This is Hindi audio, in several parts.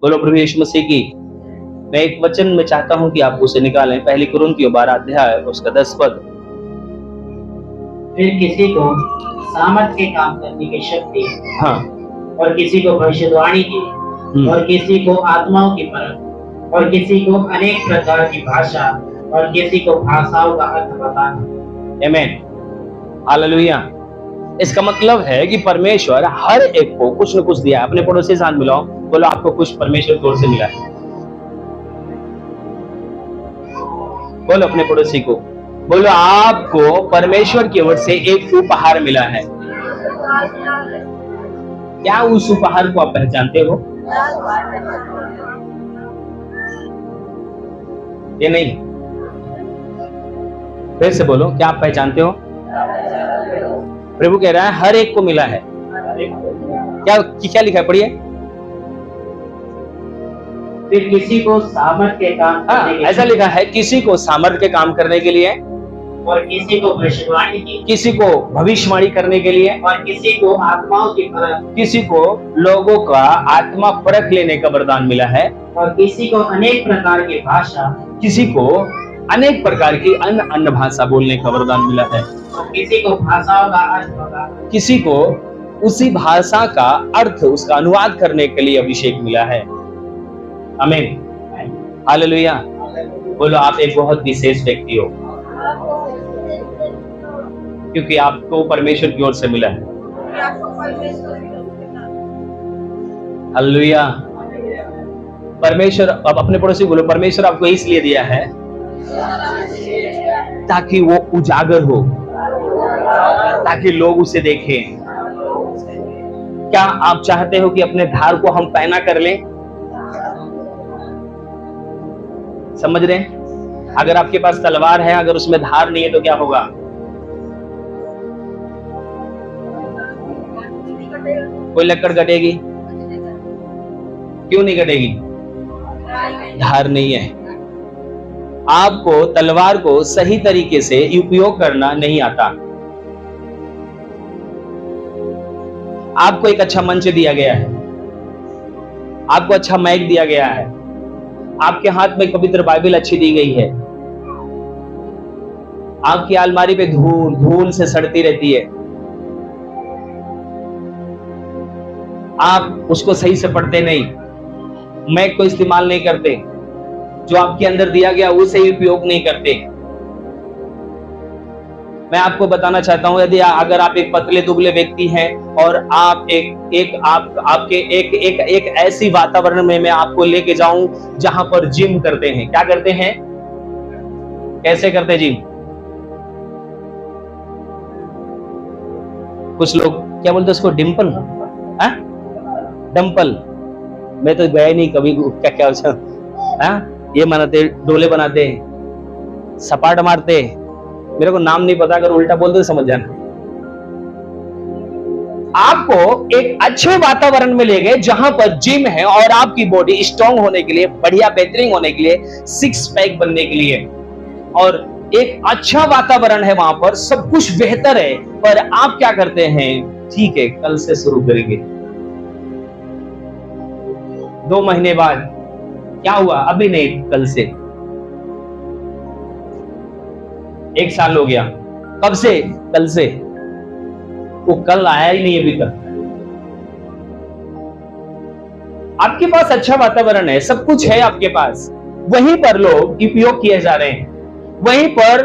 बोलो प्रभु यीशु मसीह की। मैं एक वचन में चाहता हूं कि आप उसे निकालें, पहली कुरिन्थियों 12 अध्याय उसका 10 पद। फिर किसी को सामर्थ के काम करने की शक्ति, हाँ, और किसी को भविष्यवाणी की, और किसी को आत्माओं की परख, और किसी को अनेक प्रकार की भाषा, और किसी को भाषाओं का अर्थ बताना। आमीन, हालेलुया। इसका मतलब है कि परमेश्वर हर एक को कुछ न कुछ दिया है। अपने पड़ोसी से हाथ मिलाओ, बोलो आपको कुछ परमेश्वर की ओर से मिला है। बोलो अपने पड़ोसी को, बोलो आपको परमेश्वर की ओर से एक उपहार मिला है। क्या उस उपहार को आप पहचानते हो? ये नहीं, फिर से बोलो, क्या आप पहचानते हो? प्रभु कह रहा है हर एक को मिला है। क्या लिखा है, पढ़िए। फिर किसी को सामर्थ के काम करने के, ऐसा लिखा है, किसी को सामर्थ के काम करने के लिए, और किसी को भविष्यवाणी की, किसी को भविष्यवाणी करने के लिए, और किसी को आत्माओं की परख, किसी को लोगों का आत्मा परख लेने का वरदान मिला है, और किसी को अनेक प्रकार की भाषा, किसी को अनेक प्रकार की अन्य अन्य भाषा बोलने का वरदान मिला है, और किसी को भाषाओं का अर्थ बताना, किसी को उसी भाषा का अर्थ उसका अनुवाद करने के लिए अभिषेक मिला है। आमीन, हालेलुया। बोलो आप एक बहुत विशेष व्यक्ति हो, क्योंकि आपको परमेश्वर की ओर से मिला है। हालेलुया। परमेश्वर, अब अपने पड़ोसी बोलो, परमेश्वर आपको इसलिए दिया है ताकि वो उजागर हो, ताकि लोग उसे देखें। क्या आप चाहते हो कि अपने धार को हम पैना कर लें? समझ रहे हैं? अगर आपके पास तलवार है, अगर उसमें धार नहीं है तो क्या होगा? कोई लकड़ कटेगी? क्यों नहीं कटेगी? धार नहीं है। आपको तलवार को सही तरीके से उपयोग करना नहीं आता। आपको एक अच्छा मंच दिया गया है, आपको अच्छा माइक दिया गया है, आपके हाथ में पवित्र बाइबल अच्छी दी गई है, आपकी अलमारी पे धूल से सड़ती रहती है, आप उसको सही से पढ़ते नहीं, मैक को इस्तेमाल नहीं करते, जो आपके अंदर दिया गया उसे ही उपयोग नहीं करते। मैं आपको बताना चाहता हूं, यदि अगर आप एक पतले दुबले व्यक्ति हैं और आप एक ऐसी वातावरण में मैं आपको लेके जाऊं जहां पर जिम करते हैं, क्या करते हैं, कैसे करते जिम? कुछ लोग क्या बोलते हैं उसको, डिंपल, डंपल। मैं तो गया नहीं कभी, क्या ये बनाते, डोले बनाते, सपाट मारते, मेरे को नाम नहीं पता, अगर उल्टा बोल दो समझ जाना। आपको एक अच्छे वातावरण में ले गए जहां पर जिम है और आपकी बॉडी स्ट्रांग होने के लिए, बढ़िया बेहतरीन होने के लिए, सिक्स पैक बनने के लिए, और एक अच्छा वातावरण है, वहां पर सब कुछ बेहतर है, पर आप क्या करते हैं, ठीक है कल से शुरू करेंगे। 2 महीने बाद क्या हुआ, अभी नहीं, कल से। 1 साल हो गया, कब से, कल से। वो कल आया ही नहीं अभी तक। आपके पास अच्छा वातावरण है, सब कुछ है आपके पास, वहीं पर लोग उपयोग किए जा रहे हैं, वहीं पर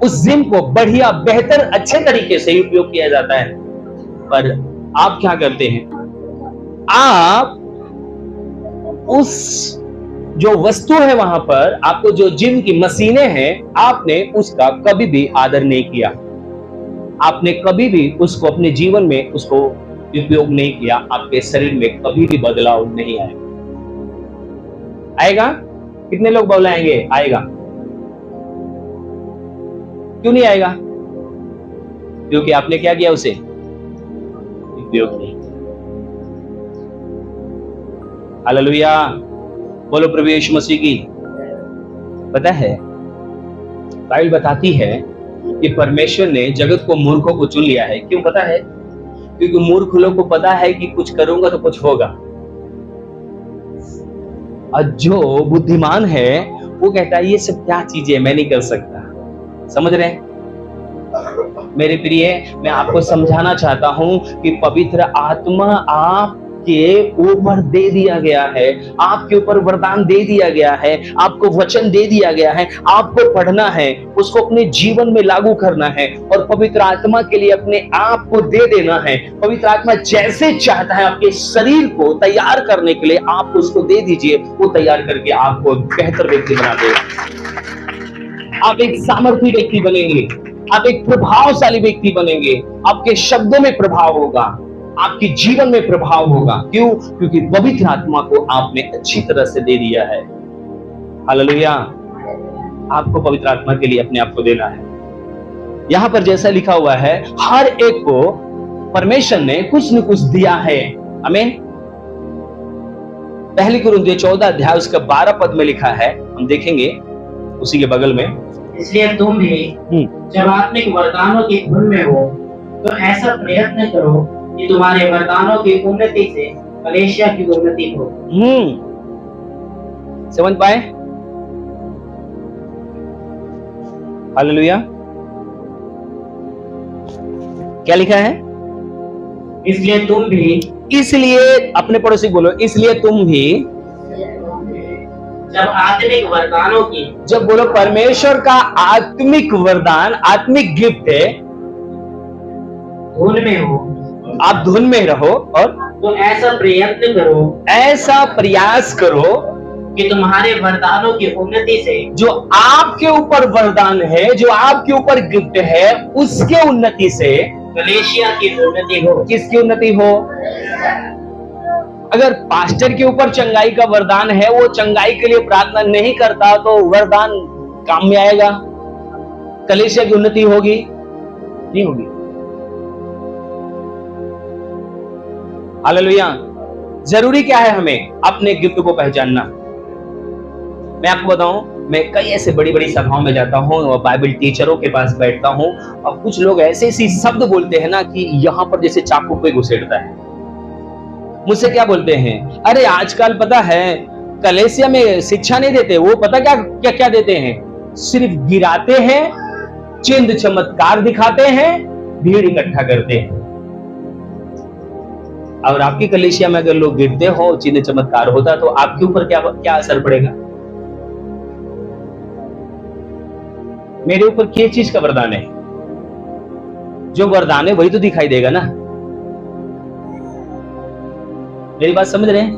उस जिम को बढ़िया बेहतर अच्छे तरीके से उपयोग किया जाता है, पर आप क्या करते हैं, आप उस जो वस्तु है वहां पर, आपको जो जिम की मशीनें हैं, आपने उसका कभी भी आदर नहीं किया, आपने कभी भी उसको अपने जीवन में उसको उपयोग नहीं किया, आपके शरीर में कभी भी बदलाव नहीं आया। आएगा? कितने लोग बोलाएंगे आएगा? क्यों नहीं आएगा? क्योंकि आपने क्या किया, उसे उपयोग नहीं किया। हालेलुया। बोलो प्रभु यीशु मसीह की। पता है बाइबल बताती है कि परमेश्वर ने जगत को मूर्खों को चुन लिया है। क्यों पता है? क्योंकि मूर्ख लोगों को पता है कि कुछ करूंगा तो कुछ होगा। और जो बुद्धिमान है वो कहता है ये सब क्या चीजें मैं नहीं कर सकता। समझ रहे हैं मेरे प्रिय, मैं आपको समझाना चाहता हूं कि पवित्र आत्मा आपके ऊपर दे दिया गया है, आपके ऊपर वरदान दे दिया गया है, आपको वचन दे दिया गया है, आपको पढ़ना है, उसको अपने जीवन में लागू करना है और पवित्र आत्मा के लिए अपने आप को दे देना है। पवित्र आत्मा जैसे चाहता है आपके शरीर को तैयार करने के लिए आप उसको दे दीजिए, वो तैयार करके आपको बेहतर व्यक्ति बना देगा। आप एक सामर्थी व्यक्ति बनेंगे, आप एक प्रभावशाली व्यक्ति बनेंगे, आपके शब्दों में प्रभाव होगा, आपके जीवन में प्रभाव होगा। क्यों? क्योंकि पवित्र आत्मा को आपने अच्छी तरह से दे दिया है। हालेलुया। आपको पवित्र आत्मा के लिए अपने आप को देना है। यहां पर जैसा लिखा हुआ है, हर एक को परमेश्वर ने कुछ न कुछ दिया है। आमीन। पहली कुरिन्थियों 14 अध्याय उसका 12 पद में लिखा है, हम देखेंगे उसी के बगल में। इसलिए तुम भी जब आत्मिक वरदानों की धुन में हो तो ऐसा प्रयत्न करो कि तुम्हारे वरदानों की उन्नति से कलीसिया की उन्नति हो। समझ पाए? हालेलुया। क्या लिखा है? इसलिए अपने पड़ोसी बोलो, इसलिए तुम भी जब आत्मिक वरदानों की, जब बोलो परमेश्वर का आत्मिक वरदान, आत्मिक गिफ्ट है, धुन में हो, आप धुन में रहो और तो ऐसा प्रयास करो कि तुम्हारे वरदानों की उन्नति से, जो आपके ऊपर वरदान है, जो आपके ऊपर गिफ्ट है, उसके उन्नति से कलीसिया की उन्नति हो। किसकी उन्नति हो? अगर पास्टर के ऊपर चंगाई का वरदान है, वो चंगाई के लिए प्रार्थना नहीं करता तो वरदान काम में आएगा? कलीसिया की उन्नति होगी? नहीं होगी। हालेलुया। जरूरी क्या है? हमें अपने गिफ्ट को पहचानना। मैं आपको बताऊं, मैं कई ऐसे बड़ी बड़ी सभाओं में जाता हूं और बाइबल टीचरों के पास बैठता हूं और कुछ लोग ऐसे ऐसे शब्द बोलते हैं ना कि यहां पर जैसे चाकू पे घुसेड़ता है। मुझसे क्या बोलते हैं, अरे आजकल पता है कलीसिया में शिक्षा नहीं देते, वो पता क्या क्या क्या देते हैं, सिर्फ गिराते हैं, चिन्ह चमत्कार दिखाते हैं, भीड़ इकट्ठा करते हैं। और आपकी कलीसिया में अगर लोग गिरते हो, चिन्ह चमत्कार होता, तो आपके ऊपर क्या क्या असर पड़ेगा? मेरे ऊपर किस चीज का वरदान है? जो वरदान है वही तो दिखाई देगा ना। मेरी बात समझ रहे हैं?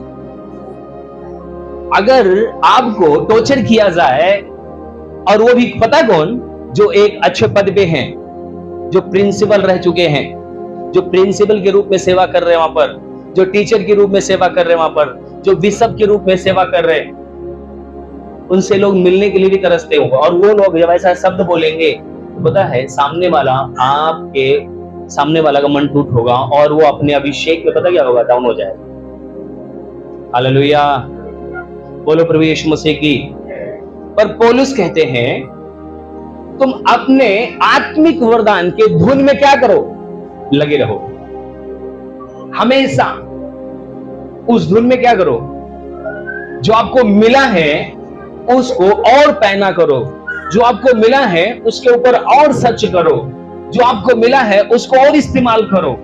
अगर आपको टॉर्चर किया जाए, और वो भी पता कौन, जो एक अच्छे पद पे हैं, जो प्रिंसिपल रह चुके हैं, जो प्रिंसिपल के रूप में सेवा कर रहे हैं वहां पर, जो टीचर के रूप में सेवा कर रहे हैं वहां पर, जो बिशप के रूप में सेवा कर रहे हैं, उनसे लोग मिलने के लिए भी तरसते होंगे। और वो लोग जब ऐसा शब्द बोलेंगे तो पता है सामने वाला, आपके सामने वाला का मन टूट होगा और वो अपने अभिषेक में पता क्या होगा, डाउन हो जाएगा। हालेलुया। बोलो प्रभु यीशु मसीह की। पर पौलुस कहते हैं तुम अपने आत्मिक वरदान के धुन में क्या करो, लगे रहो। हमेशा उस धुन में क्या करो, जो आपको मिला है उसको और पहना करो, जो आपको मिला है उसके ऊपर और सच करो, जो आपको मिला है उसको और इस्तेमाल करो।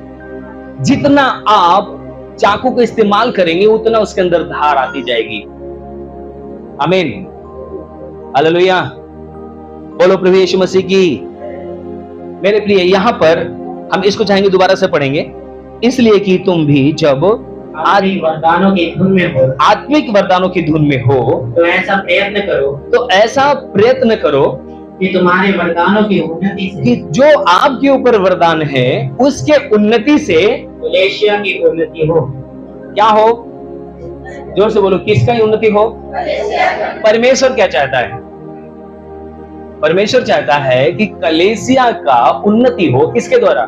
जितना आप चाकू को इस्तेमाल करेंगे उतना उसके अंदर धार आती जाएगी। आमीन। हालेलुया। बोलो प्रभु यीशु मसीह की। मेरे प्रिय, यहां पर हम इसको चाहेंगे दोबारा से पढ़ेंगे। इसलिए कि तुम भी जब आत्मिक वरदानों की धुन में हो, आत्मिक वरदानों की धुन में हो, तो ऐसा प्रयत्न करो कि तुम्हारे वरदानों की उन्नति से, कि जो आपके ऊपर वरदान है उसके उन्नति से कलीसिया की उन्नति हो। क्या हो? जोर से बोलो, किसका उन्नति हो? परमेश्वर क्या चाहता है? परमेश्वर चाहता है कि कलीसिया का उन्नति हो। किसके द्वारा?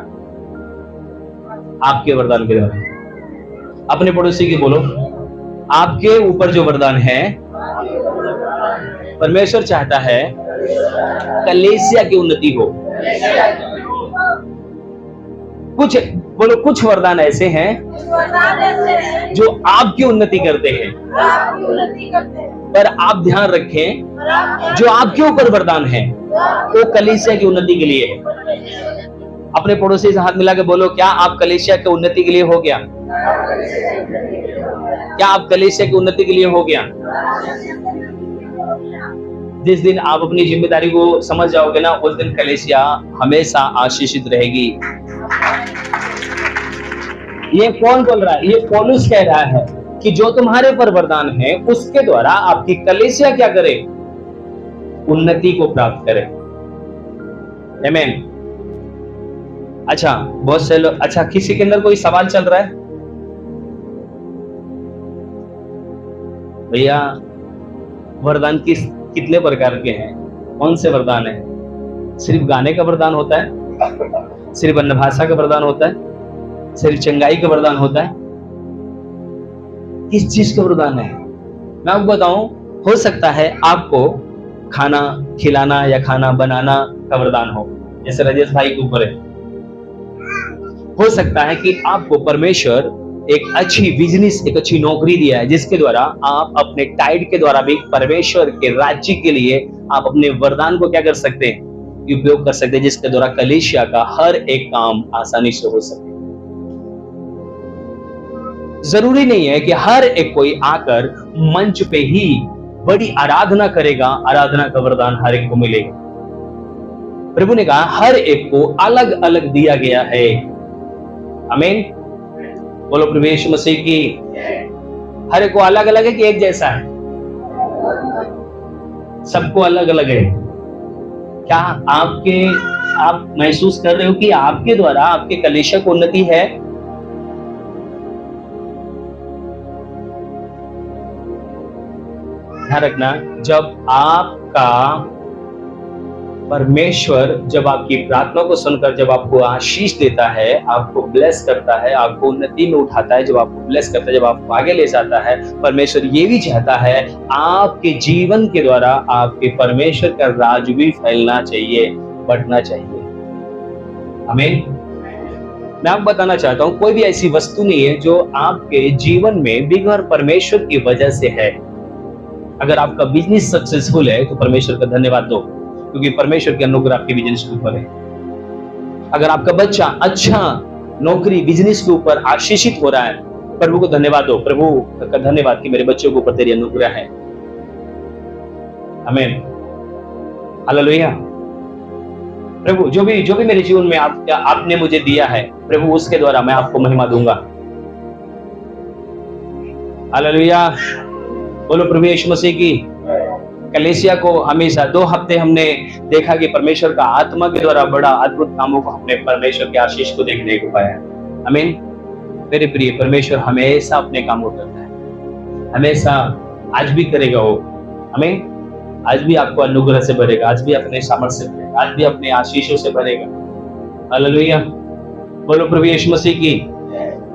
आपके वरदान के द्वारा। अपने पड़ोसी की बोलो, आपके ऊपर जो वरदान है परमेश्वर चाहता है कलीसिया की उन्नति हो। कुछ बोलो, कुछ वरदान ऐसे हैं जो आपकी उन्नति करते हैं, पर आप ध्यान रखें जो आपके ऊपर वरदान है वो कलीसिया की उन्नति के लिए है। अपने पड़ोसी से हाथ मिला के बोलो, क्या आप कलीसिया की उन्नति के लिए हो गया? क्या आप कलीसिया की उन्नति के लिए हो गया? जिस दिन आप अपनी जिम्मेदारी को समझ जाओगे ना, उस दिन कलीसिया हमेशा आशीषित रहेगी। ये कौन बोल रहा है? ये पौलुस कह रहा है कि जो तुम्हारे पर वरदान है उसके द्वारा आपकी कलीसिया क्या करे? उन्नति को प्राप्त करे। आमीन। अच्छा, बहुत से लोग, अच्छा किसी के अंदर कोई सवाल चल रहा है? भैया वरदान कितने प्रकार के हैं? कौन से वरदान है? सिर्फ गाने का वरदान होता है? सिर्फ अन्य भाषा का वरदान होता है? सिर्फ चंगाई का वरदान होता है? किस चीज का वरदान है? मैं आपको बताऊं, हो सकता है आपको खाना खिलाना या खाना बनाना का वरदान हो, जैसे राजेश भाई के ऊपर है। हो सकता है कि आपको परमेश्वर एक अच्छी बिजनेस, एक अच्छी नौकरी दिया है जिसके द्वारा आप अपने टाइड के द्वारा भी परमेश्वर के राज्य के लिए आप अपने वरदान को क्या कर सकते हैं? उपयोग कर सकते हैं, जिसके द्वारा कलीसिया का हर एक काम आसानी से हो सके। जरूरी नहीं है कि हर एक कोई आकर मंच पे ही बड़ी आराधना करेगा, आराधना का वरदान हर एक को मिलेगा। प्रभु ने कहा हर एक को अलग अलग दिया गया है। आमीन। बोलो प्रभु यीशु मसीह की। हर एक को अलग अलग है कि एक जैसा है? सबको अलग अलग है। क्या आप महसूस कर रहे हो कि आपके द्वारा आपके कलीसिया को उन्नति है? ध्यान रखना, जब आपका परमेश्वर जब आपकी प्रार्थना को सुनकर जब आपको आशीष देता है, आपको ब्लेस करता है, आपको उन्नति में उठाता है, जब आपको ब्लेस करता है, जब आपको आगे ले जाता है, परमेश्वर ये भी चाहता है आपके जीवन के द्वारा आपके परमेश्वर का राज भी फैलना चाहिए, बढ़ना चाहिए। आमीन। मैं आपको बताना चाहता हूं, कोई भी ऐसी वस्तु नहीं है जो आपके जीवन में बगैर परमेश्वर की वजह से है। अगर आपका बिजनेस सक्सेसफुल है तो परमेश्वर का धन्यवाद दो, क्योंकि परमेश्वर के अनुग्रह आपके बिजनेस के ऊपर है। अगर आपका बच्चा अच्छा नौकरी बिजनेस के ऊपर आशीषित हो रहा है, प्रभु को धन्यवाद दो, प्रभु का धन्यवाद कि मेरे बच्चों के ऊपर तेरी अनुग्रह है। आमीन। हालेलुया। प्रभु जो भी मेरे जीवन में आपने मुझे दिया है, प्रभु उसके द्वारा मैं आपको महिमा दूंगा। हालेलुया। बोलो प्रभु यीशु मसीह की। कलीसिया को हमेशा 2 हफ्ते हमने देखा कि परमेश्वर का आत्मा के द्वारा बड़ा अद्भुत कामों को हमने परमेश्वर के आशीष को देखने को पाया। आमीन। मेरे प्रिय, परमेश्वर हमेशा अपने कामों करता है, हमेशा आज भी करेगा वो। आमीन। आज भी आपको अनुग्रह से भरेगा, आज भी अपने सामर्थ्य से भरेगा, आज भी अपने आशीषों से भरेगा। हालेलुया। बोलो प्रभु यीशु मसीह की।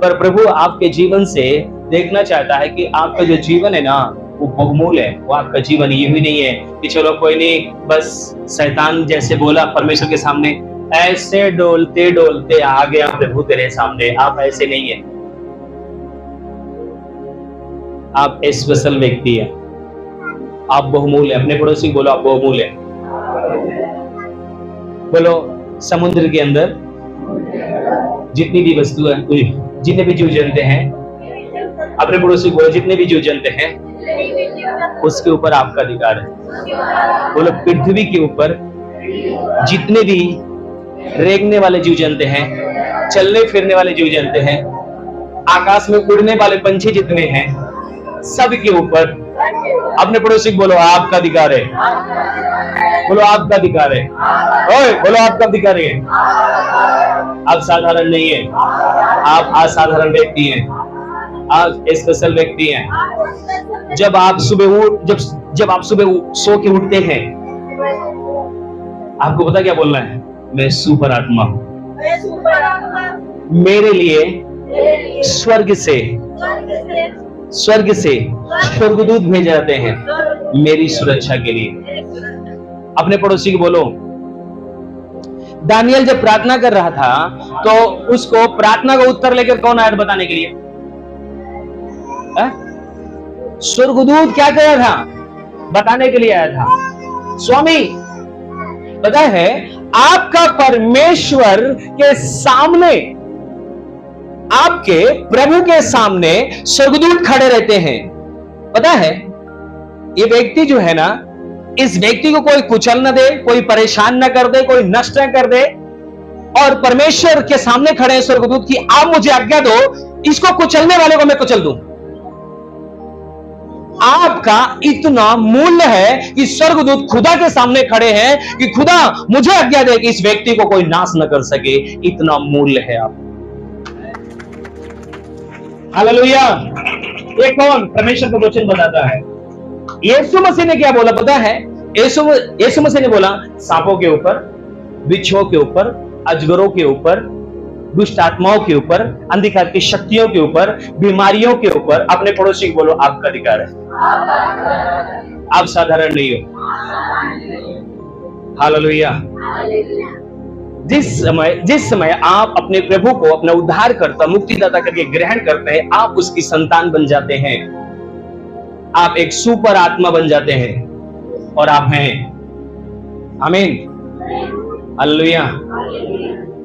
पर प्रभु आपके जीवन से देखना चाहता है कि आपका जो जीवन है ना वो बहुमूल्य है। वो आपका जीवन ये भी नहीं है कि चलो कोई नहीं, बस शैतान जैसे बोला परमेश्वर के सामने ऐसे डोलते डोलते आ गया प्रभु तेरे सामने। आप ऐसे नहीं है, आप स्पेशल व्यक्ति है, आप बहुमूल्य। अपने पड़ोसी बोलो आप बहुमूल्य। बोलो समुद्र के अंदर जितनी भी वस्तु है, जितने भी जीव जंतु हैं, अपने पड़ोसी बोलो जितने भी जीव जंतु हैं उसके ऊपर आपका अधिकार है। बोलो पृथ्वी के ऊपर जितने भी रेंगने वाले जीव जंतु हैं, चलने फिरने वाले जीव जंतु हैं, आकाश में उड़ने वाले पंछी जितने हैं, सब के ऊपर अपने पड़ोसी बोलो आपका अधिकार है। बोलो आपका अधिकार है। ओए बोलो आपका अधिकार है। आप साधारण नहीं है, आप असाधारण व्यक्ति हैं, आप स्पेशल व्यक्ति हैं। जब आप सुबह सो के उठते हैं, आपको पता क्या बोलना है? मैं सुपर आत्मा हूं। मेरे लिए स्वर्ग से स्वर्गदूत भेजे जाते हैं मेरी सुरक्षा के लिए। अपने पड़ोसी को बोलो दानियल जब प्रार्थना कर रहा था तो उसको प्रार्थना का उत्तर लेकर कौन आया था बताने के लिए? स्वर्गदूत क्या कर रहा था? बताने के लिए आया था। स्वामी पता है आपका परमेश्वर के सामने, आपके प्रभु के सामने स्वर्गदूत खड़े रहते हैं। पता है ये व्यक्ति जो है ना, इस व्यक्ति को कोई कुचल न दे, कोई परेशान न कर दे, कोई नष्ट न कर दे, और परमेश्वर के सामने खड़े हैं स्वर्गदूत की आप मुझे आज्ञा दो, इसको कुचलने वाले को मैं कुचल दूं। आपका इतना मूल्य है कि स्वर्गदूत खुदा के सामने खड़े हैं कि खुदा मुझे आज्ञा दे कि इस व्यक्ति को कोई नाश न कर सके। इतना मूल्य है आप। हालेलुया। ये कौन परमेश्वर का वचन बताता है? यीशु मसीह ने क्या बोला पता है? यीशु मसीह ने बोला सांपों के ऊपर, बिच्छुओं के ऊपर, अजगरों के ऊपर, दुष्ट आत्माओं के ऊपर, अंधकार की शक्तियों के ऊपर, बीमारियों के ऊपर, अपने पड़ोसी को बोलो आपका अधिकार है, आप साधारण नहीं हो। हालेलुया। जिस समय आप अपने प्रभु को अपना उद्धारकर्ता, मुक्तिदाता करके ग्रहण करते हैं, आप उसकी संतान बन जाते हैं। आप एक सुपर आत्मा बन जाते हैं और आप हैं। आमीन। हालेलुया।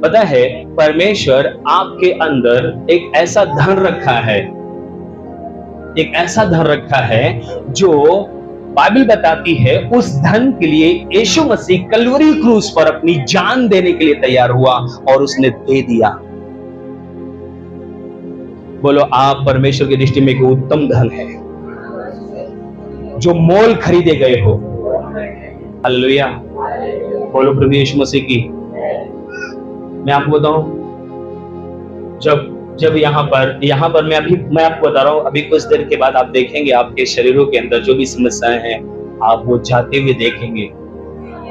पता है परमेश्वर आपके अंदर एक ऐसा धन रखा है, एक ऐसा धन रखा है जो बाइबल बताती है उस धन के लिए यीशु मसीह कलवरी क्रूस पर अपनी जान देने के लिए तैयार हुआ और उसने दे दिया। बोलो आप परमेश्वर की दृष्टि में एक उत्तम धन है जो मोल खरीदे गए हो। हालेलुया। बोलो प्रभु यीशु मसीह की। मैं आपको बताऊं, जब यहाँ पर मैं आपको बता रहा हूं, अभी कुछ देर के बाद आप देखेंगे आपके शरीरों के अंदर जो भी समस्याएं हैं आप वो जाते हुए देखेंगे,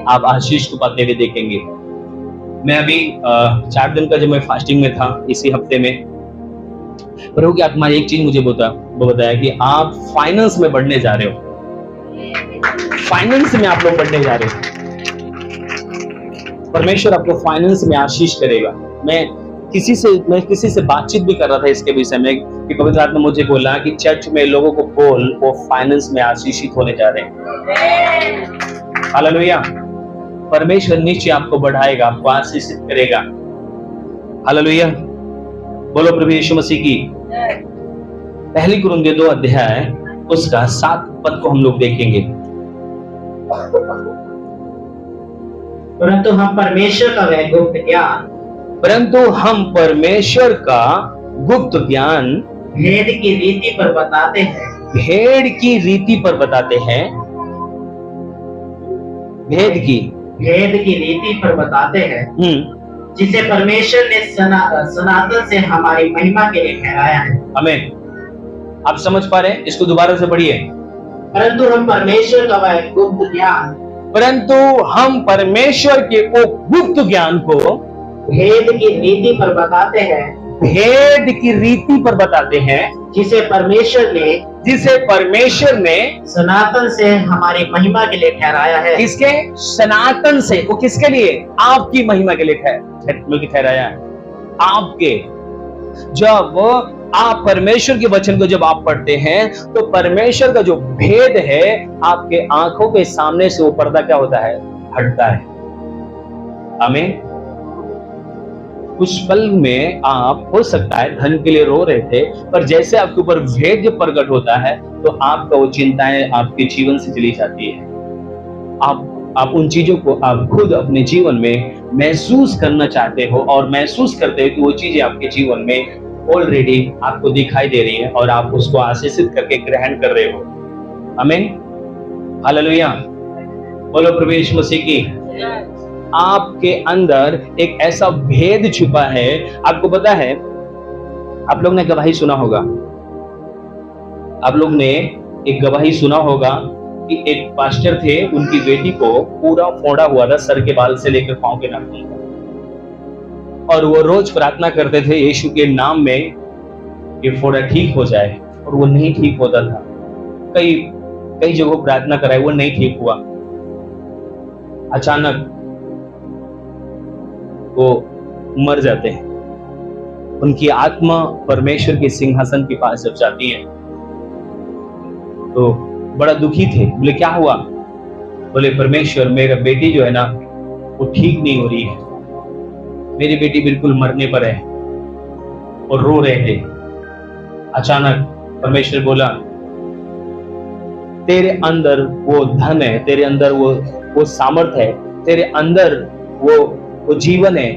आप आशीष को पाते हुए देखेंगे। मैं अभी 4 दिन का जब मैं फास्टिंग में था इसी हफ्ते में, प्रभु की आत्मा एक चीज मुझे बताया कि आप फाइनेंस में बढ़ने जा रहे हो। फाइनेंस में आप लोग बढ़ने जा रहे हो। परमेश्वर आपको फाइनेंस में आशीष करेगा। मैं किसी से बातचीत भी कर रहा था इसके विषय में कि पवित्र आत्मा मुझे बोला कि चर्च में लोगों को बोल वो फाइनेंस में आशीषित होने जा रहे हैं। हालेलुया। परमेश्वर निश्चय आपको बढ़ाएगा, आपको आशीषित करेगा। हालेलुया। बोलो प्रभु यीशु मसीह की। पहली कुरिन्थियों 2 अध्याय उसका 7 पद को हम लोग देखेंगे। परंतु हम परमेश्वर का वह गुप्त ज्ञान भेद की रीति पर बताते हैं। भेद की रीति पर बताते हैं। भेद की रीति पर बताते हैं जिसे परमेश्वर ने सनातन से हमारी महिमा के लिए ठहराया है। आमीन। आप समझ पा रहे हैं? इसको दोबारा से पढ़िए। परंतु हम परमेश्वर का वह गुप्त ज्ञान को भेद की रीति पर बताते हैं जिसे परमेश्वर ने सनातन से हमारी महिमा के लिए ठहराया है। किसके? सनातन से। वो किसके लिए? आपकी महिमा के लिए ठहराया है। आपके। जब आप परमेश्वर के वचन को जब आप पढ़ते हैं तो परमेश्वर का जो भेद है आपके आंखों के सामने से वो पर्दा क्या होता है? हटता है। आमीन। कुछ पल में आप हो सकता है धन के लिए रो रहे थे, पर जैसे आपके ऊपर भेद जब प्रकट होता है तो आपका वो चिंताएं आपके जीवन से चली जाती है। आप उन चीजों को आप खुद अपने जीवन में महसूस करना चाहते हो और महसूस करते हो कि वो चीजें आपके जीवन में ऑलरेडी आपको दिखाई दे रही है और आप उसको आशीषित करके ग्रहण कर रहे हो। आमीन। हालेलुया। बोलो प्रभु यीशु मसीह की। आपके अंदर एक ऐसा भेद छुपा है। आपको पता है, आप लोग ने गवाही सुना होगा, आप लोग ने एक गवाही सुना होगा कि एक पास्टर थे, उनकी बेटी को पूरा फोड़ा हुआ था सर के बाल से लेकर पांव के नाखून तक, और वो रोज प्रार्थना करते थे यीशु के नाम में ये फोड़ा ठीक हो जाए, और वो नहीं ठीक होता था। कई जगहों प्रार्थना कराई, वो नहीं ठीक हुआ। अचानक वो मर जाते हैं। उनकी आत्मा परमेश्वर के सिंहासन के पास जब जाती है तो बड़ा दुखी थे। बोले क्या हुआ? बोले परमेश्वर, मेरा बेटी जो है ना वो ठीक नहीं हो रही है, मेरी बेटी बिल्कुल मरने पर है, और रो रहे थे। अचानक परमेश्वर बोला, तेरे अंदर वो धन है, तेरे अंदर वो सामर्थ्य है, तेरे अंदर वो जीवन है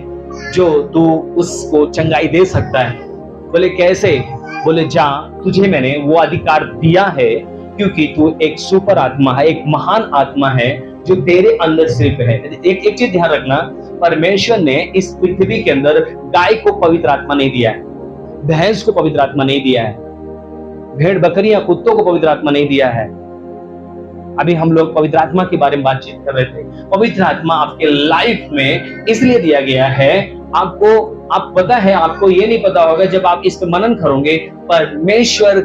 जो तू उसको चंगाई दे सकता है। बोले कैसे? बोले जा, तुझे मैंने वो अधिकार दिया है क्योंकि तू एक सुपर आत्मा है, एक महान आत्मा है जो तेरे अंदर सिर्फ है। एक चीज ध्यान रखना, परमेश्वर ने इस पृथ्वी के अंदर गाय को पवित्र आत्मा नहीं दिया है, भैंस को पवित्र आत्मा नहीं दिया है, भेड़ बकरियां कुत्तों को पवित्र आत्मा नहीं दिया है। अभी हम लोग पवित्र आत्मा के बारे में बातचीत कर रहे थे। पवित्र आत्मा आपके लाइफ में इसलिए दिया गया है, आप पता है, आपको ये नहीं पता होगा जब आप इस पर मनन करोगे। परमेश्वर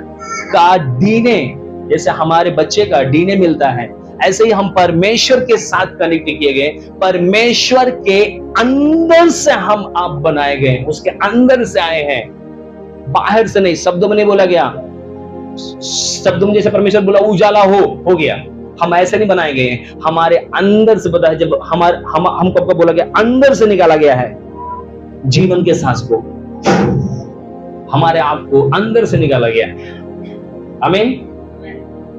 का डीएनए, जैसे हमारे बच्चे का डीएनए मिलता है, ऐसे ही हम परमेश्वर के साथ कनेक्ट किए गए। परमेश्वर के अंदर से हम आप बनाए गए, उसके अंदर से आए हैं, बाहर से नहीं। शब्दों में नहीं बोला गया, शब्दों में जैसे परमेश्वर बोला उजाला हो गया, हम ऐसे नहीं बनाए गए हैं, हमारे अंदर से पता है। जब हमको बोला गया, अंदर से निकाला गया है जीवन के सांस को, हमारे आप को अंदर से निकाला गया। आमीन,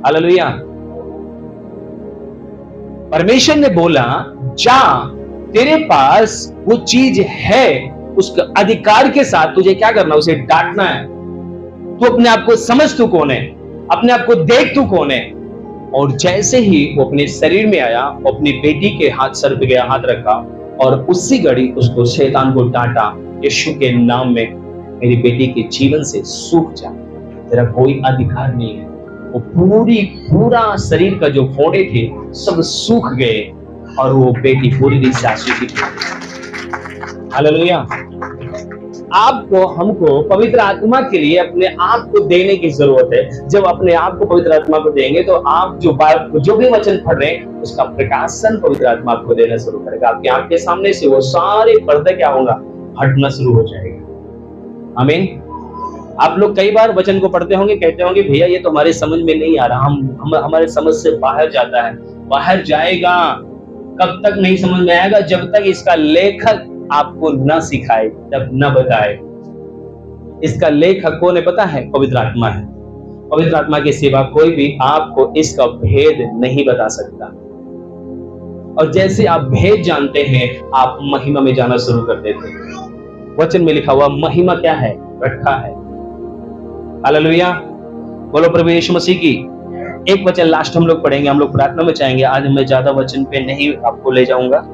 हालेलुया। परमेश्वर ने बोला जा, तेरे पास वो चीज है, उसके अधिकार के साथ तुझे क्या करना, उसे डांटना है। तू अपने आप को समझ, तू कौन है, अपने आप को देख, तू कौन है। और जैसे ही वो अपने शरीर में आया, वो अपनी बेटी के हाथ सर पे गया, हाथ रखा, और उसी घड़ी उसको शैतान को डांटा, यीशु के नाम में मेरी बेटी के जीवन से सूख जा, तेरा कोई अधिकार नहीं है। वो पूरा शरीर का जो फोड़े थे सब सूख गए और वो बेटी पूरी रीति से आशीषित हुई। हालेलुया। आपको, हमको पवित्र आत्मा के लिए अपने आप को देने की जरूरत है। जब अपने आप को पवित्र आत्मा को देंगे तो आप जो भी वचन पढ़ रहे हैं उसका प्रकाशन पवित्र आत्मा आपको देना शुरू करेगा। आपकी आंख के सामने से वो सारे पर्दे क्या होगा, हटना शुरू हो जाएगा। आमीन। आप लोग कई बार वचन को पढ़ते होंगे, कहते होंगे भैया ये तो हमारे समझ में नहीं आ रहा, हम हमारे समझ से बाहर जाता है। बाहर जाएगा, कब तक नहीं समझ में आएगा? जब तक इसका लेखक आपको न सिखाए, तब न बताए। इसका लेखक कौन है पता है? पवित्र आत्मा है। पवित्र आत्मा के सिवा कोई भी आपको इसका भेद नहीं बता सकता। और जैसे आप भेद जानते हैं, आप महिमा में जाना शुरू कर देते हैं। वचन में लिखा हुआ महिमा क्या है? रखा है। हालेलुया, बोलो प्रभु यीशु मसीह की। एक वचन लास्ट हम लोग पढ़ेंगे, हम लोग प्रार्थना में चाहेंगे। आज मैं ज्यादा वचन पे नहीं आपको ले जाऊंगा।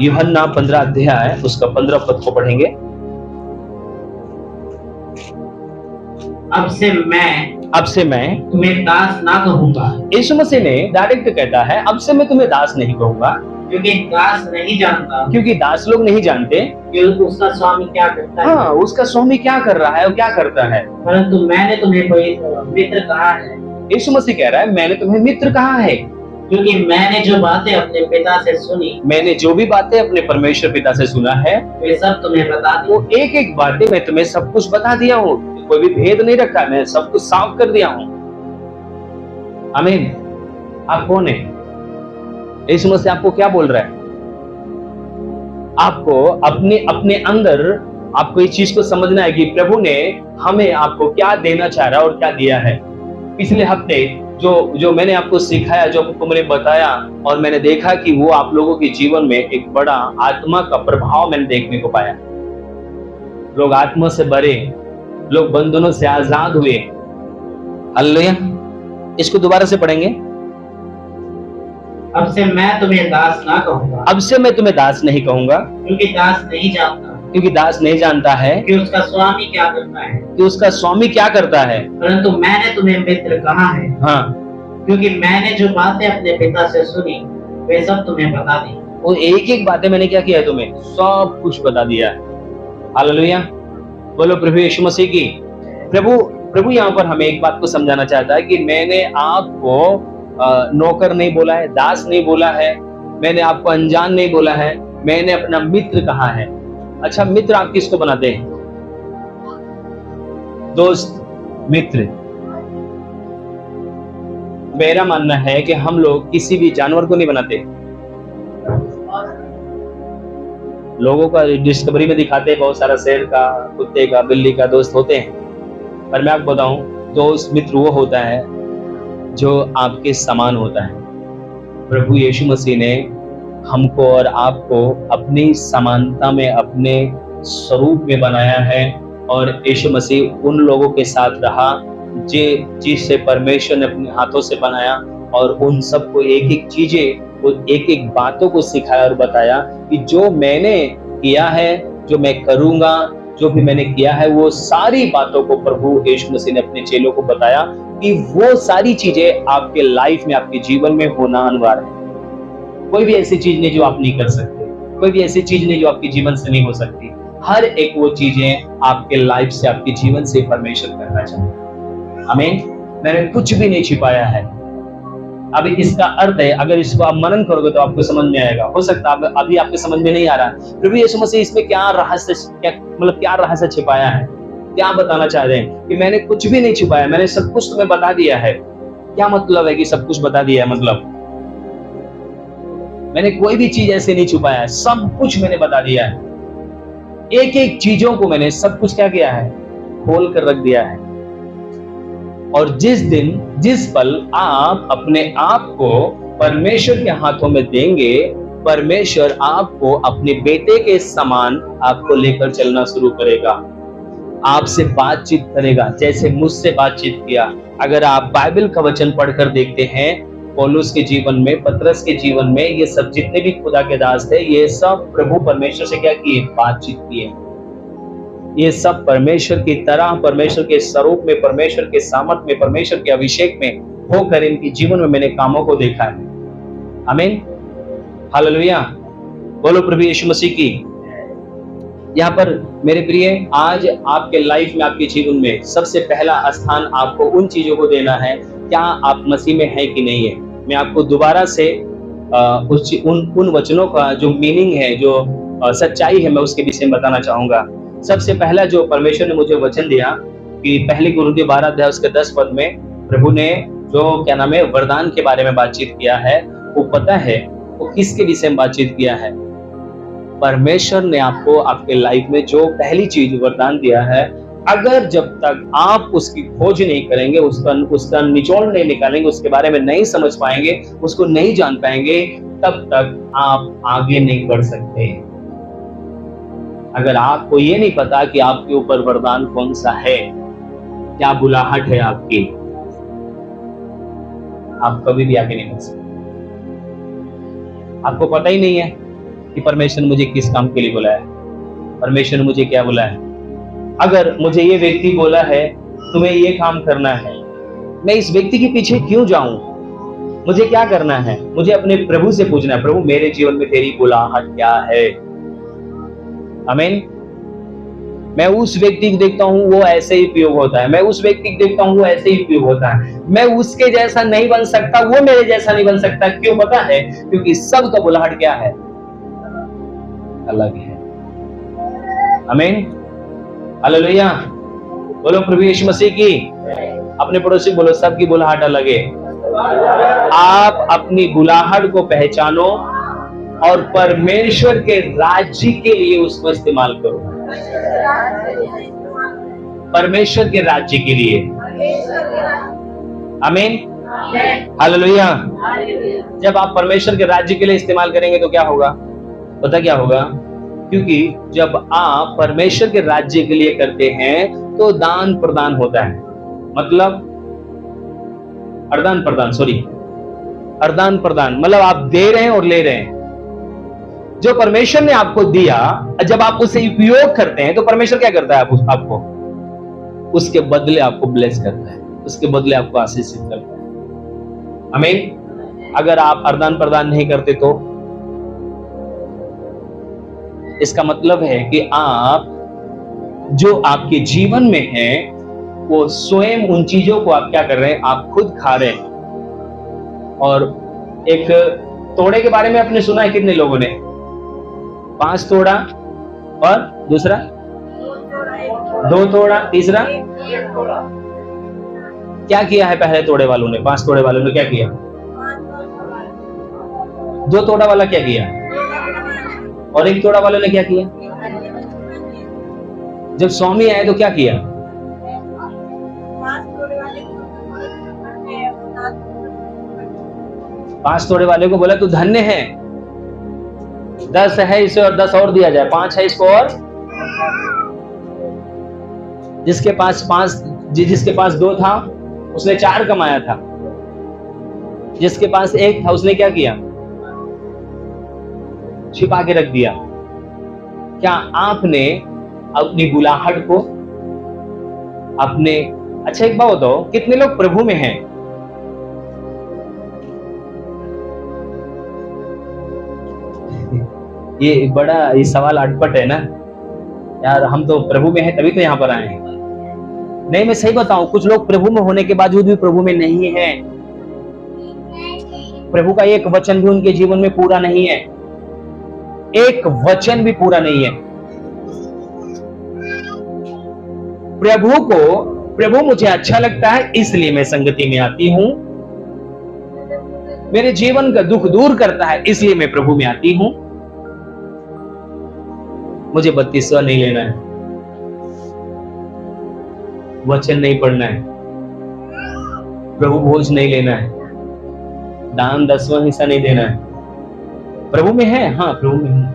यूहन्ना 15 अध्याय उसका 15 पद को पढ़ेंगे। अब से मैं तुम्हें दास ना कहूंगा। यीशु मसीह ने डायरेक्ट कहता है, अब से मैं तुम्हें दास नहीं कहूंगा, क्योंकि दास नहीं जानता, क्योंकि दास लोग नहीं जानते कि उसका स्वामी क्या करता है। हाँ, उसका स्वामी क्या कर रहा है और क्या करता है। परंतु मैंने तुम्हें कोई मित्र कहा है। यीशु मसीह कह रहा है, मैंने तुम्हें मित्र कहा है, क्योंकि मैंने जो बातें अपने पिता से सुनी, मैंने जो भी बातें अपने परमेश्वर पिता से सुना है, वे सब तुम्हें बता दी। वो एक एक बातें मैं तुम्हें सब कुछ बता दिया हूँ, कोई भी भेद नहीं रखा, मैं सब कुछ साफ कर दिया हूँ। आमीन। आप कौन है? यीशु मसीह आपको क्या बोल रहा है? आपको अपने अंदर आपको इस चीज को समझना है कि प्रभु ने हमें आपको क्या देना चाह रहा है और क्या दिया है। पिछले हफ्ते जो मैंने आपको सिखाया, जो आपको मैंने बताया, और मैंने देखा कि वो आप लोगों के जीवन में एक बड़ा आत्मा का प्रभाव मैंने देखने को पाया। लोग आत्मा से भरे, लोग बंधनों से आजाद हुए। हालेलुया। इसको दोबारा से पढ़ेंगे। अब से मैं तुम्हें दास ना कहूंगा, अब से मैं तुम्हें दास नहीं कहूंगा, क्योंकि दास नहीं जानता, क्योंकि दास नहीं जानता है कि उसका स्वामी क्या करता है, कि उसका स्वामी क्या करता है। परंतु मैंने तुम्हें मित्र कहा है। हाँ, क्योंकि मैंने जो बातें अपने पिता से सुनी, वे सब तुम्हें बता दी। वो एक एक बातें मैंने क्या किया है, तुम्हें सब कुछ बता दिया है। हालेलुया, बोलो प्रभु यीशु मसीह की। प्रभु यहाँ पर हमें एक बात को समझाना चाहता है कि मैंने आपको नौकर नहीं बोला है, दास नहीं बोला है, मैंने आपको अनजान नहीं बोला है, मैंने अपना मित्र कहा है। अच्छा, मित्र आप किसको बनाते हैं? दोस्त, मित्र। मेरा मानना है कि हम लोग किसी भी जानवर को नहीं बनाते। लोगों का डिस्कवरी में दिखाते हैं बहुत सारा शेर का, कुत्ते का, बिल्ली का दोस्त होते हैं, पर मैं आपको बताऊं, दोस्त मित्र वो होता है जो आपके समान होता है। प्रभु यीशु मसीह ने हमको और आपको अपनी समानता में, अपने स्वरूप में बनाया है, और यीशु मसीह उन लोगों के साथ रहा जिससे परमेश्वर ने अपने हाथों से बनाया, और उन सबको एक एक चीजें, वो एक एक बातों को सिखाया और बताया कि जो मैंने किया है, जो मैं करूंगा, जो भी मैंने किया है, वो सारी बातों को प्रभु यीशु मसीह ने अपने चेलों को बताया कि वो सारी चीजें आपके लाइफ में, आपके जीवन में होना अनिवार्य है। कोई भी ऐसी चीज नहीं जो आप नहीं कर सकते, कोई भी ऐसी चीज नहीं जो आपके जीवन से नहीं हो सकती। हर एक वो चीजें आपके लाइफ से, आपके जीवन से परमेश्वर करना चाहता है। आमीन। मैंने कुछ भी नहीं छिपाया है। अब इसका अर्थ है, अगर इसको आप मनन करोगे तो आपको समझ में आएगा। हो सकता है अभी आपके समझ में नहीं आ रहा है प्रभु यीशु मसीह इसमें क्या रहस्य, क्या रहस्य छिपाया है, क्या बताना चाह रहे हैं कि मैंने कुछ भी नहीं छिपाया, मैंने सब कुछ तुम्हें बता दिया है। क्या मतलब है कि सब कुछ बता दिया है? मतलब मैंने कोई भी चीज ऐसे नहीं छुपाया है, सब कुछ मैंने बता दिया है। एक एक चीजों को मैंने सब कुछ क्या किया है? खोल कर रख दिया है। और जिस दिन, जिस पल आप अपने आप को परमेश्वर के हाथों में देंगे, परमेश्वर आपको अपने बेटे के समान आपको लेकर चलना शुरू करेगा, आपसे बातचीत करेगा जैसे मुझसे बातचीत किया। अगर आप बाइबल का वचन पढ़कर देखते हैं, पौलुस के जीवन में, पतरस के जीवन में, ये सब जितने भी खुदा के दास थे, ये सब प्रभु परमेश्वर से क्या किए? बातचीत किए। ये सब परमेश्वर की तरह, परमेश्वर के स्वरूप में, परमेश्वर के सामर्थ में, परमेश्वर के अभिषेक में होकर इनके जीवन में मैंने कामों को देखा है। आमीन, हालेलुया, बोलो प्रभु यीशु मसीह की। यहाँ पर मेरे प्रिय, आज आपके लाइफ में, आपके जीवन में सबसे पहला स्थान आपको उन चीजों को देना है, क्या आप मसीह में है कि नहीं है। मैं आपको दोबारा से उन वचनों का जो मीनिंग है, जो सच्चाई है, मैं उसके विषय में बताना चाहूंगा। सबसे पहला जो परमेश्वर ने मुझे वचन दिया कि पहली कुरिन्थियों 12 अध्याय उसके 10 पद में प्रभु ने जो क्या नाम है वरदान के बारे में बातचीत किया है, वो पता है वो किसके विषय में बातचीत किया है? परमेश्वर ने आपको आपके लाइफ में जो पहली चीज वरदान दिया है, अगर जब तक आप उसकी खोज नहीं करेंगे, उसका निचोड़ नहीं निकालेंगे, उसके बारे में नहीं समझ पाएंगे, उसको नहीं जान पाएंगे, तब तक आप आगे नहीं बढ़ सकते। अगर आपको ये नहीं पता कि आपके ऊपर वरदान कौन सा है, क्या बुलाहट है आपकी, आप कभी भी आगे नहीं बढ़ सकते। आपको पता ही नहीं है कि परमेश्वर ने मुझे किस काम के लिए बुलाया है, परमेश्वर ने मुझे क्या बुलाया है। अगर मुझे ये व्यक्ति बोला है तुम्हें ये काम करना है, मैं इस व्यक्ति के पीछे क्यों जाऊं? मुझे क्या करना है? मुझे अपने प्रभु से पूछना है, प्रभु मेरे जीवन में तेरी बुलाहट क्या है? आमीन। मैं उस व्यक्ति को देखता हूं वो ऐसे ही उपयोग होता है, मैं उस व्यक्ति को देखता हूं वो ऐसे ही उपयोग होता है, मैं उसके जैसा नहीं बन सकता, वो मेरे जैसा नहीं बन सकता। क्यों पता है? क्योंकि सबका बुलाहट क्या है? अलग है। आमीन, हालेलुया, बोलो प्रभु यीशु मसीह की। अपने पड़ोसी बोलो, सबकी बुलाहट अलग है। आप अपनी बुलाहट को पहचानो और परमेश्वर के राज्य के लिए उसको इस्तेमाल करो। परमेश्वर के राज्य के लिए। आमीन, हालेलुया। जब आप परमेश्वर के राज्य के लिए इस्तेमाल करेंगे तो क्या होगा? पता क्या होगा? क्योंकि जब आप परमेश्वर के राज्य के लिए करते हैं तो दान प्रदान होता है, मतलब अर्दान प्रदान, मतलब आप दे रहे हैं और ले रहे हैं। जो परमेश्वर ने आपको दिया, जब आप उसे उपयोग करते हैं तो परमेश्वर क्या करता है? आपको उसके बदले आपको ब्लेस करता है, उसके बदले आपको आशीषित करता है। आमीन। अगर आप अर्दान प्रदान नहीं करते तो इसका मतलब है कि आप जो आपके जीवन में है वो स्वयं उन चीजों को आप क्या कर रहे हैं? आप खुद खा रहे हैं। और एक तोड़े के बारे में आपने सुना है कितने लोगों ने? 5 तोड़ा, और दूसरा 2 तोड़ा, तीसरा क्या किया है पहले तोड़े वालों ने? 5 तोड़े वालों ने क्या किया? 2 तोड़ा वाला क्या किया? और 1 तोड़ा वाले ने क्या किया? जब स्वामी आए तो क्या किया? 5 तोड़े वाले को बोला तू धन्य है, 10 है इसे और 10 और दिया जाए, 5 है इसको और। जिसके पास 2 था उसने 4 कमाया था, जिसके पास 1 था उसने क्या किया? छिपा के रख दिया। क्या आपने अपनी बुलाहट को अच्छा एक बात बताओ, कितने लोग प्रभु में हैं? ये सवाल अटपट है ना यार, हम तो प्रभु में हैं तभी तो यहाँ पर आए हैं। नहीं, मैं सही बताऊं, कुछ लोग प्रभु में होने के बावजूद भी प्रभु में नहीं है। प्रभु का एक वचन भी उनके जीवन में पूरा नहीं है, एक वचन भी पूरा नहीं है। प्रभु मुझे अच्छा लगता है इसलिए मैं संगति में आती हूं, मेरे जीवन का दुख दूर करता है इसलिए मैं प्रभु में आती हूं। मुझे 32वां नहीं लेना है, वचन नहीं पढ़ना है, प्रभु भोज नहीं लेना है, दान 10वां हिस्सा नहीं देना है। प्रभु में है, हाँ प्रभु में है।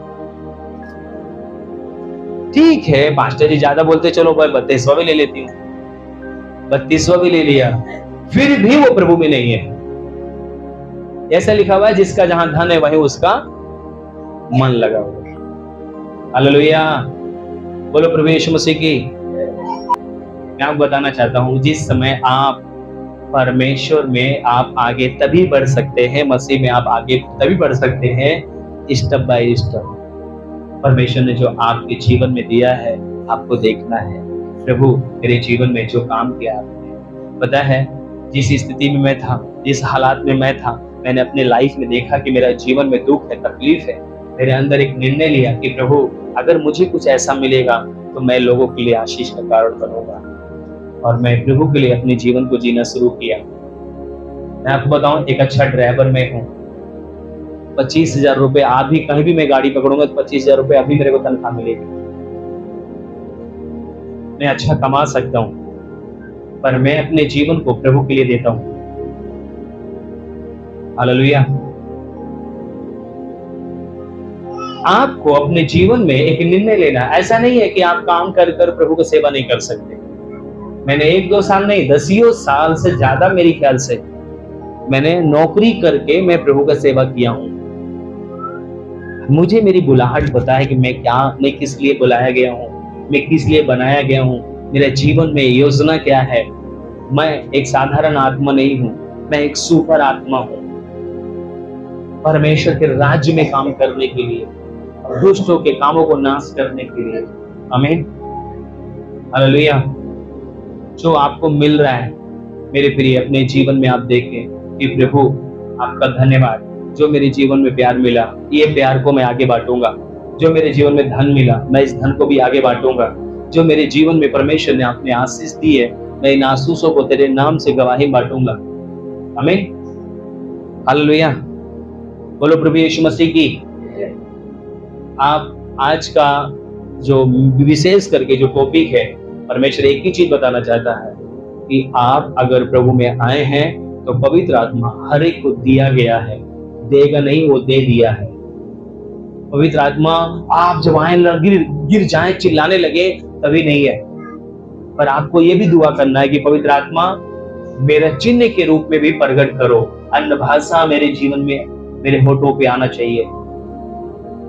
ठीक है पास्टर जी ज्यादा बोलते, चलो भाई 32वां भी ले लेती हूँ, 32वां भी ले लिया, फिर भी वो प्रभु में नहीं है। ऐसा लिखा हुआ है जिसका जहां धन है वहीं उसका मन लगा हुआ है। हालेलुया, बोलो प्रभु यीशु मसीह की। मैं आपको बताना चाहता हूं, जिस समय आप परमेश्वर में आप आगे तभी बढ़ सकते हैं, मसीह में आप आगे तभी बढ़ सकते हैं स्टेप बाय स्टेप। परमेश्वर ने जो आपके जीवन में दिया है आपको देखना है। प्रभु मेरे जीवन में जो काम किया आपने, पता है जिस स्थिति में मैं था, जिस हालात में मैं था, मैंने अपने लाइफ में देखा कि मेरा जीवन में दुख है, तकलीफ है। मेरे अंदर एक निर्णय लिया कि प्रभु अगर मुझे कुछ ऐसा मिलेगा तो मैं लोगों के लिए आशीष का कारण बनूंगा, और मैं प्रभु के लिए अपने जीवन को जीना शुरू किया। मैं आपको बताऊं, एक अच्छा ड्राइवर मैं हूं। 25,000 रुपए आप भी कहीं भी मैं गाड़ी पकड़ूंगा तो 25,000 रुपए अभी मेरे को तनख्वाह मिलेगी। मैं अच्छा कमा सकता हूं, पर मैं अपने जीवन को प्रभु के लिए देता हूं। हालेलुया। आपको अपने जीवन में एक निर्णय लेना। ऐसा नहीं है कि आप काम कर कर प्रभु की सेवा नहीं कर सकते। मैंने 1-2 साल नहीं, 10 साल से ज्यादा मेरी ख्याल से मैंने नौकरी करके मैं प्रभु का सेवा किया हूं। मुझे मेरी बुलाहट पता है कि मैं किस लिए बुलाया गया हूं, मैं किस लिए बनाया गया हूं, मेरे जीवन में योजना क्या है। मैं एक साधारण आत्मा नहीं हूं, मैं एक सुपर आत्मा हूं, परमेश्वर के राज्य में काम करने के लिए, दुष्टों के कामों को नाश करने के लिए। आमीन, हालेलुया। जो आपको मिल रहा है मेरे प्रिय, अपने जीवन में आप देखें कि प्रभु आपका धन्यवाद। जो मेरे जीवन में प्यार मिला, ये प्यार को मैं आगे बांटूंगा। जो मेरे जीवन में धन मिला, मैं इस धन को भी आगे बांटूंगा। जो मेरे जीवन में परमेश्वर ने अपने आशीष दी है, मैं इन आशीषों को तेरे नाम से गवाही बांटूंगा। आमीन, हालेलुया। बोलो प्रभु यीशु मसीह की। आप आज का जो विशेष करके जो टॉपिक है, परमेश्वर एक ही चीज बताना चाहता है कि आप अगर प्रभु में आए हैं तो पवित्र आत्मा हर एक को दिया गया है। देगा नहीं, वो दे दिया है। पवित्र आत्मा आप जब आए गिर जाए, चिल्लाने लगे तभी नहीं है, पर आपको ये भी दुआ करना है कि पवित्र आत्मा मेरे चिन्ह के रूप में भी प्रकट करो। अन्य भाषा मेरे जीवन में, मेरे होठों पे आना चाहिए।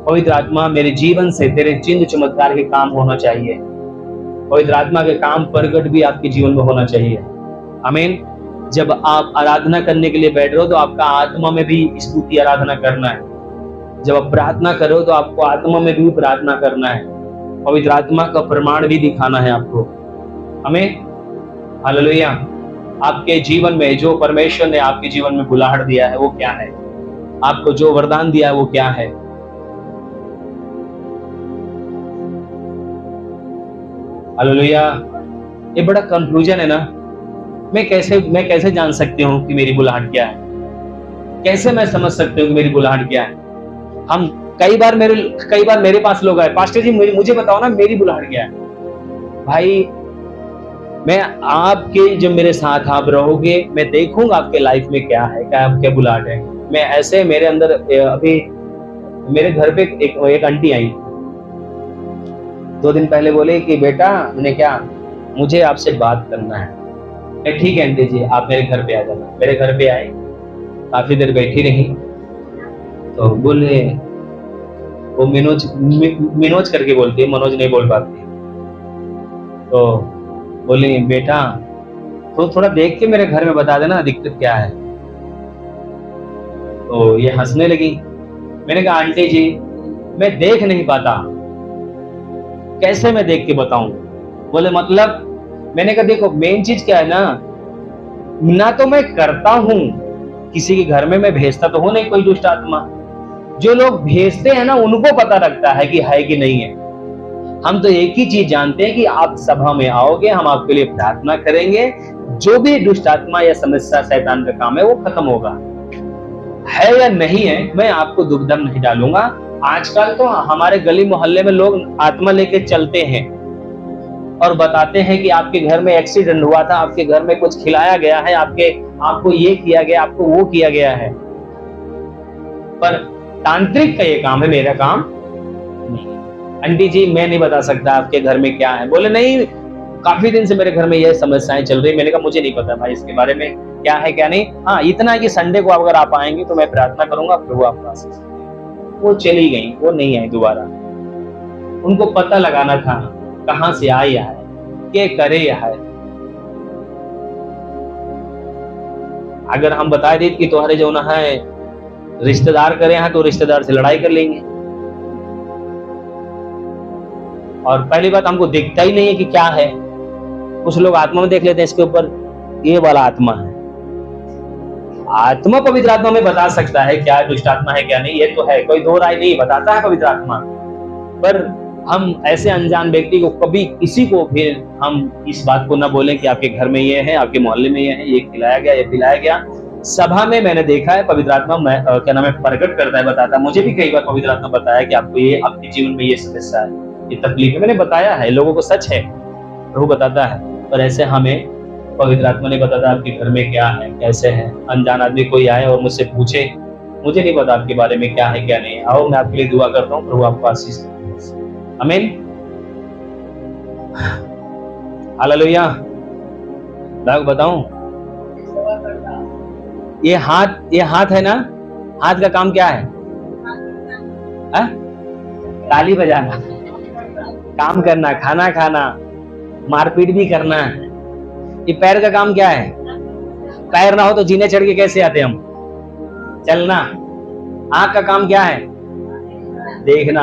पवित्र आत्मा मेरे जीवन से तेरे चिन्ह चमत्कार के काम होना चाहिए। पवित्र आत्मा के काम प्रकट भी आपके जीवन में होना चाहिए। आमीन। जब आप आराधना करने के लिए बैठ रहे हो तो आपका आत्मा में भी स्तुति आराधना करना है। जब आप प्रार्थना करो तो आपको आत्मा में भी प्रार्थना करना है। पवित्र आत्मा का प्रमाण भी दिखाना है आपको। आमीन, हालेलुया। आपके जीवन में जो परमेश्वर ने आपके जीवन में बुलाहट दिया है वो क्या है? आपको जो वरदान दिया है वो क्या है? हालेलुया। ये बड़ा कंफ्यूजन है ना। मैं कैसे जान सकती हूँ कि मेरी बुलाहट क्या है? कैसे मैं समझ सकती हूँ कि मेरी बुलाहट क्या है? हम कई बार मेरे पास लोग आए, पास्टर जी मुझे बताओ ना मेरी बुलाहट क्या है? भाई, मैं आपके जो मेरे साथ आप रहोगे, मैं देखूंगा आपके लाइफ में क्या है, क्या बुलाहट है। मैं ऐसे मेरे अंदर अभी मेरे घर पे एक आंटी आई 2 दिन पहले, बोले कि बेटा, मैंने क्या, मुझे आपसे बात करना है। मैं ठीक है आंटी जी, आप मेरे घर पे आ जाना। मेरे घर पे आए, काफी देर बैठी रही, तो बोले, वो मिनोज करके बोलती है, मनोज नहीं बोल पाती। तो बोले बेटा, तो थोड़ा देख के मेरे घर में बता देना दिक्कत क्या है। तो ये हंसने लगी। मैंने कहा आंटी जी, मैं देख नहीं पाता, कैसे मैं देख के बताऊं? बोले मतलब? मैंने कहा देखो, मेन चीज क्या है ना तो मैं करता हूं, किसी के घर में मैं भेजता तो हूं नहीं कोई दुष्ट आत्मा। जो लोग भेजते हैं ना, उनको पता लगता है कि है कि नहीं है। हम तो एक ही चीज जानते हैं कि आप सभा में आओगे, हम आपके लिए प्रार्थना करेंगे, जो भी दुष्ट आत्मा या समस्या शैतान का काम है वो खत्म होगा। है या नहीं है, मैं आपको दुख दर्द नहीं डालूंगा। आजकल तो हमारे गली मोहल्ले में लोग आत्मा लेके चलते हैं और बताते हैं कि आपके घर में एक्सीडेंट हुआ था, आपके घर में कुछ खिलाया गया है, आपको ये किया गया, आपको वो किया गया है। पर तांत्रिक का ये काम है, मेरा काम नहीं। आंटी जी, मैं नहीं बता सकता आपके घर में क्या है। बोले नहीं, काफी दिन से मेरे घर में ये समस्याएं चल रही। मैंने कहा मुझे नहीं पता भाई इसके बारे में क्या है क्या नहीं। हाँ, इतना है कि संडे को अगर आप आएंगे तो मैं प्रार्थना करूंगा, प्रभु आपका आशीष दे। वो चली गई, वो नहीं आई दोबारा। उनको पता लगाना था कहां से आई है, क्या करे है। अगर हम बता दें कि तुम्हारे जो ना है रिश्तेदार करे हैं, तो रिश्तेदार से लड़ाई कर लेंगे। और पहली बात, हमको दिखता ही नहीं है कि क्या है। कुछ लोग आत्मा में देख लेते हैं, इसके ऊपर ये वाला आत्मा है। आत्मा, पवित्र आत्मा में बता सकता है क्या दुष्ट आत्मा है क्या नहीं, ये तो है, कोई दो राय नहीं, बताता है पवित्र आत्मा। पर हम ऐसे अनजान व्यक्ति को कभी किसी को फिर हम इस बात को ना बोलें कि आपके घर में ये है, आपके मोहल्ले में ये है, ये खिलाया गया, ये पिलाया गया। सभा में मैंने देखा है पवित्र आत्मा क्या नाम है, प्रकट करता है, बताता है। मुझे भी कई बार पवित्र आत्मा बताया कि आपको ये, आपके जीवन में ये समस्या है, ये तकलीफ है। मैंने बताया है लोगों को, सच है, प्रभु बताता है। पर ऐसे हमें पवित्र आत्मा ने बताता आपके घर में क्या है, कैसे है। अनजान आदमी कोई आए और मुझसे पूछे, मुझे नहीं पता आपके बारे में क्या है क्या नहीं। आओ, मैं आपके लिए दुआ करता हूँ, प्रभु आपको आशीष दे। आमीन, हालेलुया। मैं बताऊं, ये हाथ है ना, हाथ का काम क्या है? ताली बजाना, काम करना, खाना खाना, मारपीट भी करना। ये पैर का काम क्या है? पैर ना हो तो जीने चढ़ के कैसे आते हम? चलना। आंख का काम क्या है? देखना।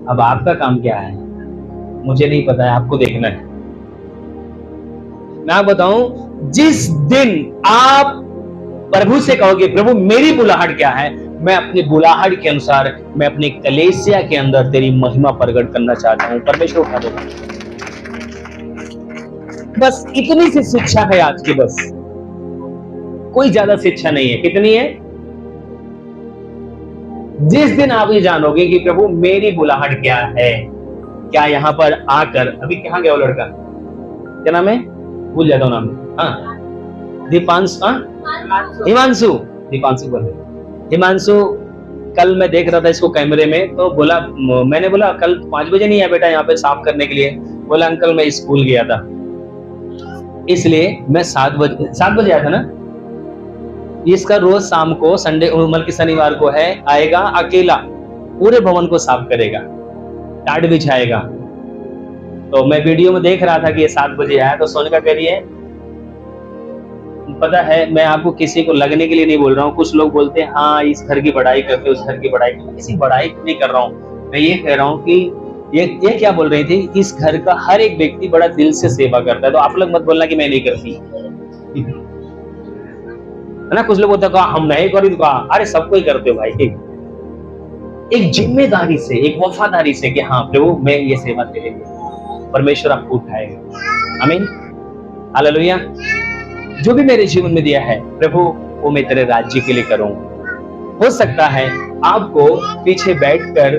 अब आपका काम क्या है? मुझे नहीं पता है, आपको देखना है। मैं बताऊं, जिस दिन आप प्रभु से कहोगे प्रभु मेरी बुलाहट क्या है, मैं अपनी बुलाहट के अनुसार, मैं अपनी कलीसिया के अंदर तेरी महिमा प्रकट करना चाहता हूं। परमेश्वर उठा दो। बस इतनी सी शिक्षा है आज की, बस कोई ज्यादा शिक्षा नहीं है। कितनी है? जिस दिन आप ये जानोगे कि प्रभु मेरी बुलाहट क्या है, क्या यहाँ पर आकर, अभी कहाँ गया वो लड़का, क्या नाम है, भूल जाता हूँ नाम। हाँ, हिमांशु बोले। हिमांशु, कल मैं देख रहा था इसको कैमरे में, तो बोला, मैंने बोला कल 5 बजे नहीं आया बेटा यहाँ पे साफ करने के लिए? बोला अंकल मैं स्कूल गया था, इसलिए मैं 7 बजे आया था ना। इसका रोज शाम को, संडे बल्कि शनिवार को है, आएगा अकेला, पूरे भवन को साफ करेगा, टाट बिछाएगा। तो मैं वीडियो में देख रहा था कि ये 7 बजे आया, तो सोनिका कह रही है, पता है मैं आपको किसी को लगने के लिए नहीं बोल रहा हूँ। कुछ लोग बोलते हैं हाँ इस घर की बड़ाई करते, उस घर की बड़ाई करते, किसी बड़ाई नहीं कर रहा हूँ। मैं ये कह रहा हूँ कि ये क्या बोल रही थी, इस घर का हर एक व्यक्ति बड़ा दिल से सेवा करता है। तो आप लोग मत बोलना कि मैं नहीं करती, है ना। कुछ लोग बोलते हैं हम नहीं करी, तो कहा अरे सबको ही करते हो भाई। एक जिम्मेदारी से, एक वफादारी से कि हाँ प्रभु मैं ये सेवा तेरे लिए, परमेश्वर आपको उठाएगा। आमीन, हालेलुया। जो भी मेरे जीवन में दिया है प्रभु वो मैं तेरे राज्य के लिए करूं। हो सकता है आपको पीछे बैठकर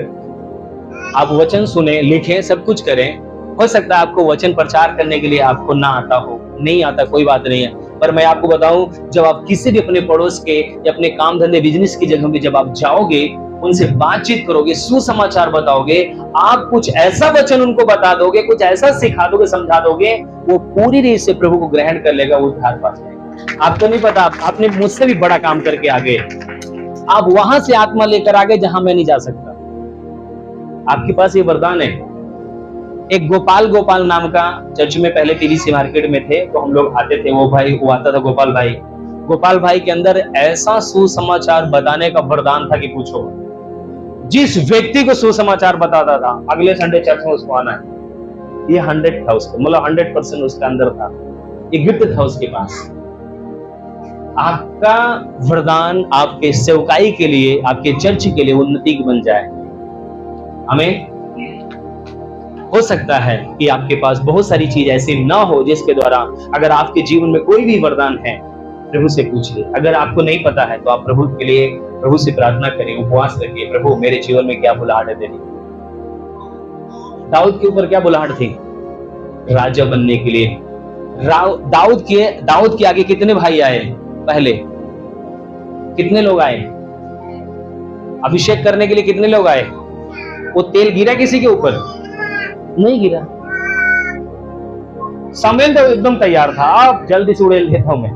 आप वचन सुने, लिखें, सब कुछ करें। हो सकता है आपको वचन प्रचार करने के लिए आपको ना आता हो, नहीं आता, कोई बात नहीं है। पर मैं आपको बताऊं, जब आप किसी भी अपने पड़ोस के या अपने काम धंधे बिजनेस की जगह पे जब आप जाओगे, उनसे बातचीत करोगे, सुसमाचार बताओगे, आप कुछ ऐसा वचन उनको बता दोगे, कुछ ऐसा सिखा दोगे, समझा दोगे, वो पूरी रीत से प्रभु को ग्रहण कर लेगा, वो उद्धार पा जाएगा। आपको नहीं पता, आपने मुझसे भी बड़ा काम करके आ गए, आप वहां से आत्मा लेकर आ गए जहां मैं नहीं जा सकता। आपके पास ये वरदान है। एक गोपाल नाम का चर्च में पहले टीडीसी मार्केट में थे, तो हम लोग आते थे, वो आता था गोपाल भाई के अंदर ऐसा सुसमाचार बताने का वरदान था कि पूछो। जिस व्यक्ति को सुसमाचार बताता था अगले संडे चर्च में उसको आना है। ये 100 था उसको, मतलब 100% उसके अंदर था, ये गिफ्ट था उसके पास। आपका वरदान आपके सेवकाई के लिए, आपके चर्च के लिए उन्नति बन जाए। आमीन। हो सकता है कि आपके पास बहुत सारी चीज ऐसी ना हो जिसके द्वारा, अगर आपके जीवन में कोई भी वरदान है प्रभु से पूछिए। अगर आपको नहीं पता है तो आप प्रभु के लिए प्रभु से प्रार्थना करें, उपवास रखिए, प्रभु मेरे जीवन में क्या बुलाहट है तेरी। दाऊद के ऊपर क्या बुलाहट थी? राजा बनने के लिए। दाऊद के आगे कितने भाई आए? पहले कितने लोग आए? अभिषेक करने के लिए कितने लोग आए? वो तेल गिरा किसी के ऊपर? नहीं गिरा। शमूएल तो एकदम तैयार था, आप जल्दी से उड़ेल देता हूं मैं,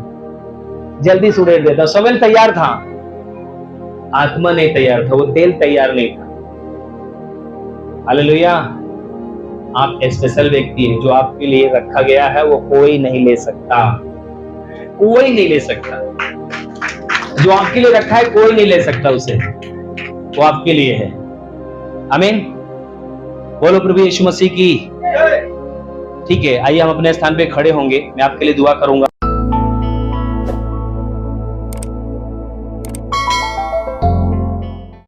जल्दी से उड़ेल देता। शमूएल तैयार था, आत्मा नहीं तैयार था, वो तेल तैयार नहीं था। हालेलुया। आप स्पेशल व्यक्ति हैं, जो आपके लिए रखा गया है वो कोई नहीं ले सकता, कोई नहीं ले सकता। जो आपके लिए रखा है कोई नहीं ले सकता उसे, वो आपके लिए है। आमीन। बोलो प्रभु यीशु मसीह की। ठीक है, आइए हम अपने स्थान पे खड़े होंगे, मैं आपके लिए दुआ करूंगा।